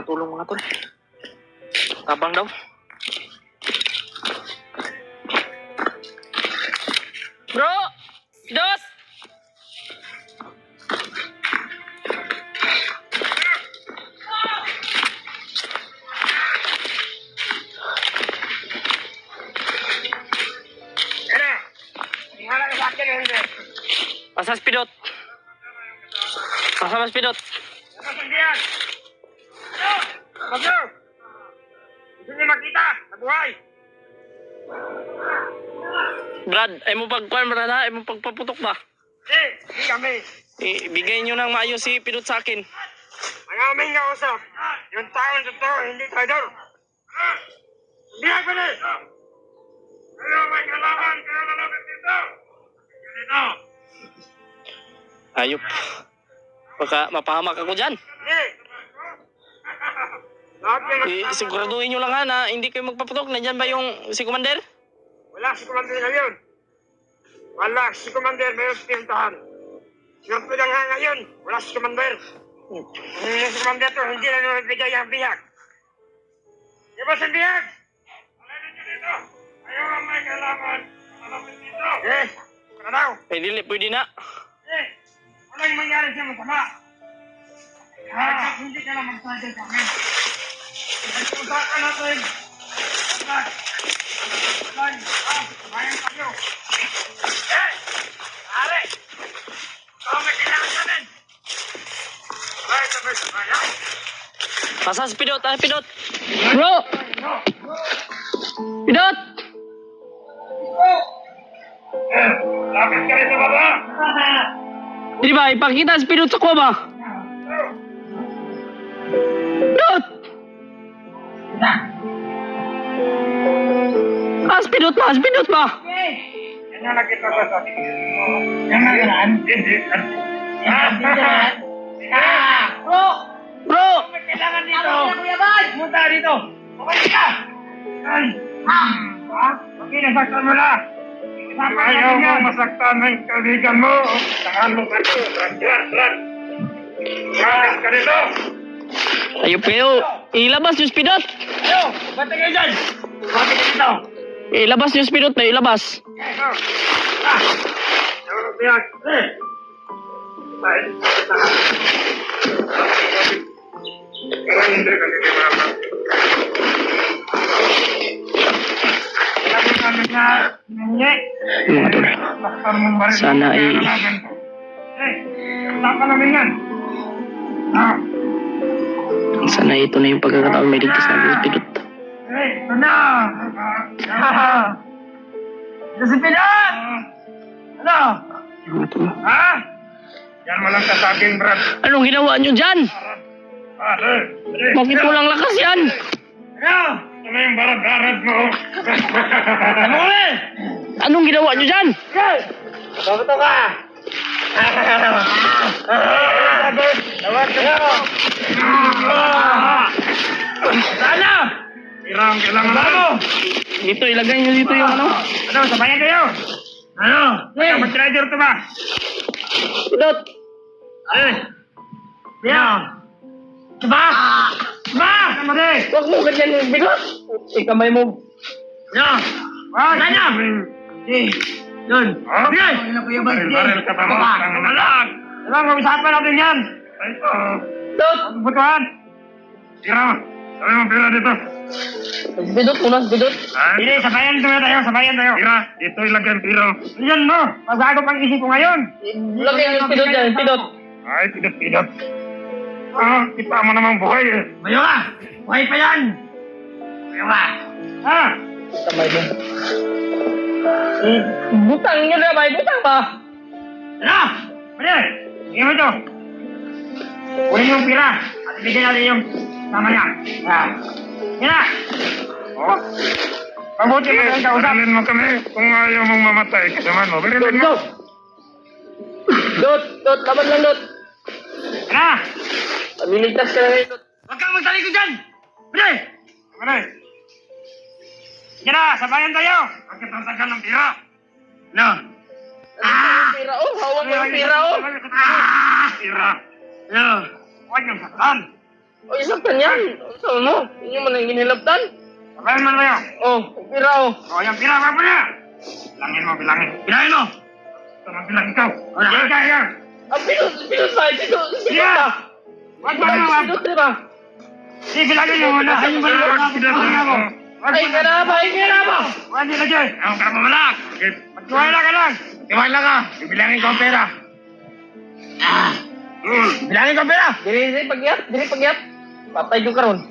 tulong mga tol. Tabang daw. Bro! Dos! Pasas pidot. Pasas pidot. Bagyo! Gusto niyo makita sa buhay? Brad, ay mo pagkuhan, Brad ha? Ay mo pagpaputok ba? Hindi kami. Ibigay nyo ng maayos si pidot sa akin. Ang aming kausap, yung taon totoo, hindi traidor. Biyag pa rin! Kayo may kalaban, kayo lalapit dito! Dito! Ayop. Baka mapahamak ako dyan. Hindi! Lahat yung Siguraduhin nyo lang ha na hindi kayo magpaputok. Nandyan ba yung si Commander? wala si Commander ngayon. Wala si Commander, mayroon pinuntahan. Siyempre lang nga ngayon, wala si Commander. Si Commander to, hindi na nagbigay ang bihag. Di ba sa bihag? Alin niyo dito? Ayaw ang may kalaman. Malapit dito. Ano daw? Eh, dili, pwede na. Ano yung mangyari sa masama? Hindi ka lang mag-target sa amin. Nagpusakan natin. Atlag. Atlag. Bayan kayo. Are! Ikaw may kailangan natin. Ay, sabay-sabay. Pasas pidot, pidot. Bro! Pidot! Lapit ka rin sa baba. Hindi ba, ipakita si pidot sa ko ba? Pidot! Spidot ba? Yan ang nakita ko sa ating. Yan ang nakaraan. Hindi. Bro! Bro! May kailangan dito. Pumunta dito. Okay ka. Ay. Okay, nasaktan mo na. Ayaw mo masaktan ng kaibigan mo. Tangan mo ka ito. Run. Malis ka dito. Ayop kayo. Ilabas yung spidot. Ayaw. Bati kayo dyan. Bati ka dito. Ilabas yung spidot na ilabas. Ayaw. Ayaw. Biyak. Hindi ka nilalaman. Alam mo namin na nangyay. Mga tol. Sana ay... Tapa namin yan. Sana ito na yung pagkakataon may ligtas na yung spidot. Ito na. Ito si Pinat. Ano? Mga tol. Ha? Yan mo lang kasabing, Brad. Anong ginawa nyo dyan? Bakit walang lakas yan? Ano? Ano yung barad-barad mo? Ano ulit? Anong ginawa nyo dyan? Bakit ka? Tawag kayo! Sana! Tira ang kailangan mo! Dito, ilagay nyo dito yung ano. Ano, sabayan kayo? Ano? Mag-trader to ba? Spidot! Yan! Diba? Diba? Kamari! Huwag mo ganyan yung spidot! Ikamay mo. Yan! Sana! Yun! Sige! Baril ka pa mo! Malag! Diba, mag-usapan natin yan! Spidot! Butuhan! Tira! Sabi mo pila dito! Spidot muna, spidot. Hindi, sabayan tayo. Tira, dito ilagay ang pira. Yan mo, magbago pang isip ko ngayon. Lagay yung spidot dyan, spidot. Ay, pidot. Kita mo namang buhay eh. Bayo ka! Buhay pa yan! Bayo ka! Ha? Kamay mo. Butang nyo na ba? Butang ba? Ano? Pwede! Sige mo ito. Kunin mo yung pira at ibigay natin yung sama niya. Yan na! Oh? Mabuti mo kayong kausap. Barilin mo kami kung ayaw mong mamatay. Kasama mo. Barilin mo. Dot, laban lang, Dot. Yan na! Pamiligtas ka na ngayon, Dot. Huwag kang magtalikod dyan! Pwede! Pwede! Yan na! Sabayan tayo! Huwag kitang tagal ng pira! No! Pira, oh! Hawak mo yung pira, oh! Pira! No! Huwag niyong saktan! O, isaktan yan. Saan mo? Hindi mo nang ginilaptan. Sabayan man kayo. Oh, pira oh. O, yung pira, wag mo na. Bilangin mo, bilangin. Bilangin mo. Ito ang bilang ikaw. O, nakikaya yan. Ang pinot ba? Pinot ba? Wag mo na, wag. Pinot ba? Di, bilangin mo muna. Ayun mo na, bilangin mo. Ay, kaya ba? Wag nila dyan. Ang ka mamalak. Magtiwala ka lang. Tiwala ka. Ibilangin ko ang pera. Bilangin ko ang pera. Diri pagyat. Patay yung karon.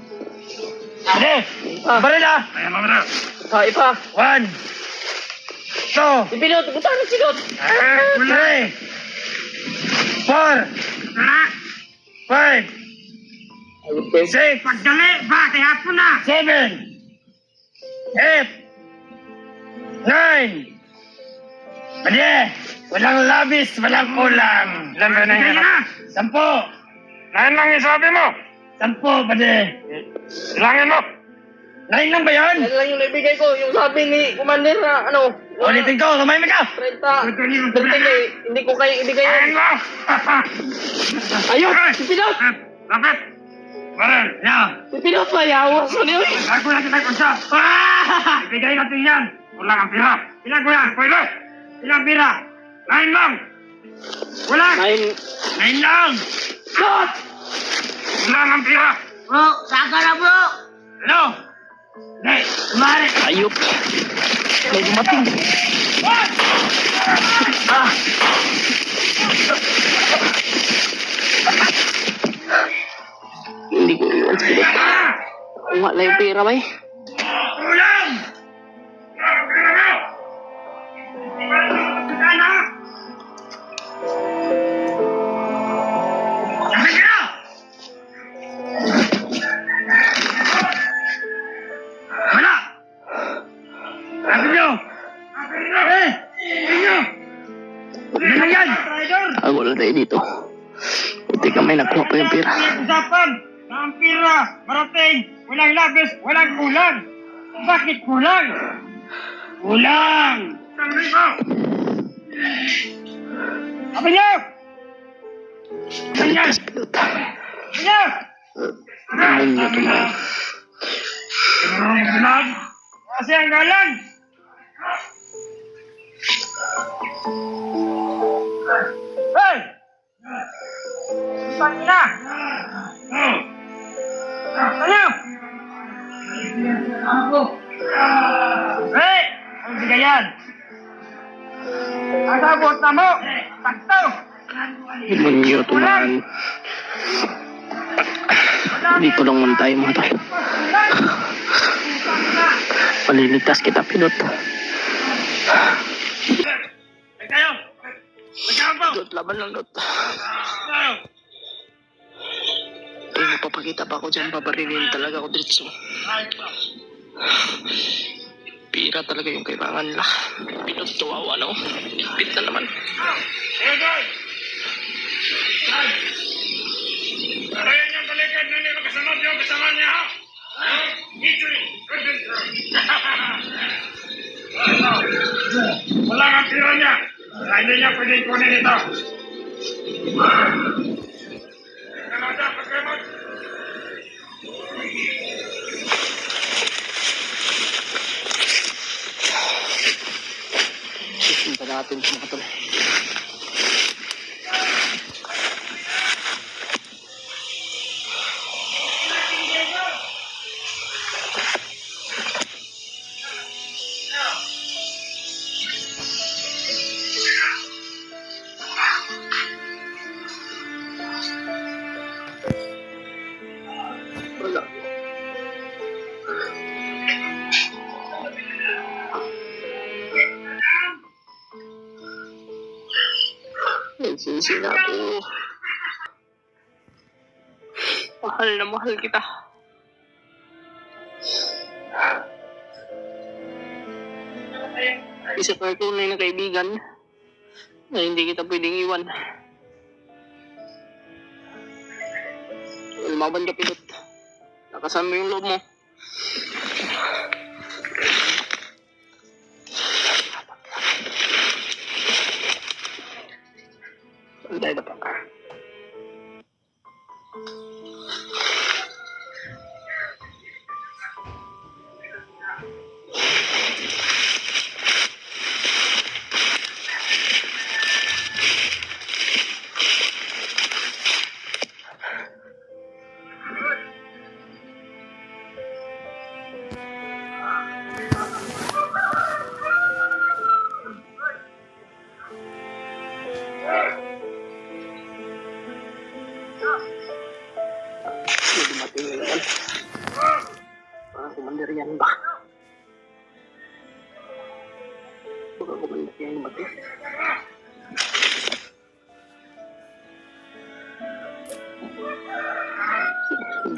Sige. Baril ah. Ayan mo na. Ipa. 1, 2, Si Pinot, buta na Pinot. 3, 4, 5, 6, pagdali, ba, kaya hapon na. 7, 8, 9, Pwede, walang labis, walang kulang. Ilan ba na yan? 10. Lain lang yung sabi mo. 10, pwede. Bilangin mo. 9 lang ba yun? Yan lang yung naibigay ko. Yung sabi ni Commander na ano. Ulitin ko, kumain ka. 30. Hindi ko kayo ibigay Kain yun. mo. Ayun, si Pinot. Bakit? Baril, yan. Si Pinot ba? Yawas mo niyo. Bago na kita kung siya. Ibigay natin yan. Kulang ang pira. Ilan ko yan? Pwede. Ilang pira? 9 lang. Kulang. 9 lang. Shot! Kulang ang pira. Bro, saka na bro. Ano? Hindi, kumari. Ayup. May dumating. Hindi ko iwan sa Pinot. Kung wala yung pera ba eh. Kulang! Kulang ang pira mo. Ano? Sabi ka! Wala! Sabi nyo! Sabi nyo! Ano na yan? Ako lang tayo dito. Buti ka may nakuha pa yung pera. Usapan na ang pira, marating, walang labis, walang kulang. Bakit kulang? Kulang! Sabi ko! Sabi nyo! Sabi nyo! Pinot. Sabi nyo! Ano nyo tumayo? Galang! Kasi ang galang! Hey! Saan na? Ano? Hey! Ang bigayan! Ang sabot na mo! Sakto! Ano nyo tumayo? Dito lang muna tayo mga tol. Paliligtas kita Pinot. Kayo! Magkakaw po! Dot, laban lang Dot. Kayo! Eh, magpapakita pa ako dyan. Paparilin talaga ako diretso. Pira talaga yung kailangan nila. Pinot, tuwawa no. Pit na naman. Hey guys! Kaya niyang balikan na nila kasunod yung kasama niya ha? Victory! Wala kang pira niya. Kaya hindi niya pwedeng kunin ito. Kanada, pagkamot. Susunta natin mga tol. Wala. Nagsisi na ako. Mahal na mahal kita. Isa ka tunay na kaibigan na hindi kita pwedeng iwan. Lumaban ka Pinot. Nakasan mo yung loob mo. Anday na pa.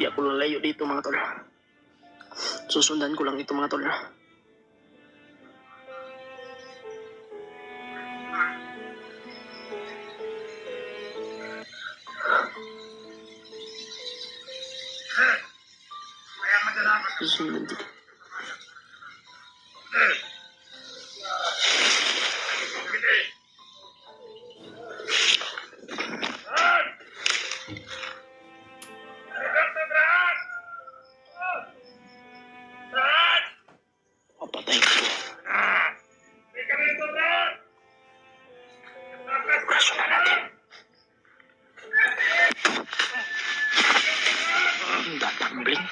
Hindi ako lalayo dito mga tol. Susundan ko lang ito mga tol. Susundan dito. Papatay ko. Kaso na natin. Datambling.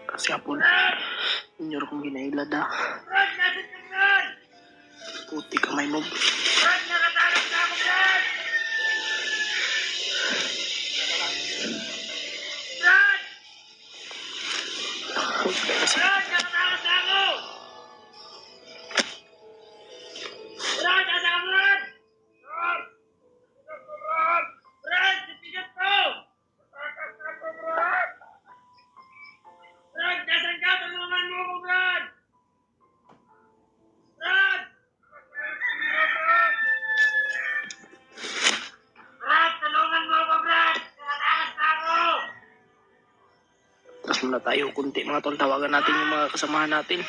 Kasi hapon. Inyor kong ginailad ha. Puti kamay mo. Kasi tas muna tayo kunti mga tol. Tawagan natin yung mga kasamahan natin.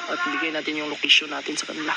At bigay natin yung location natin sa kanila.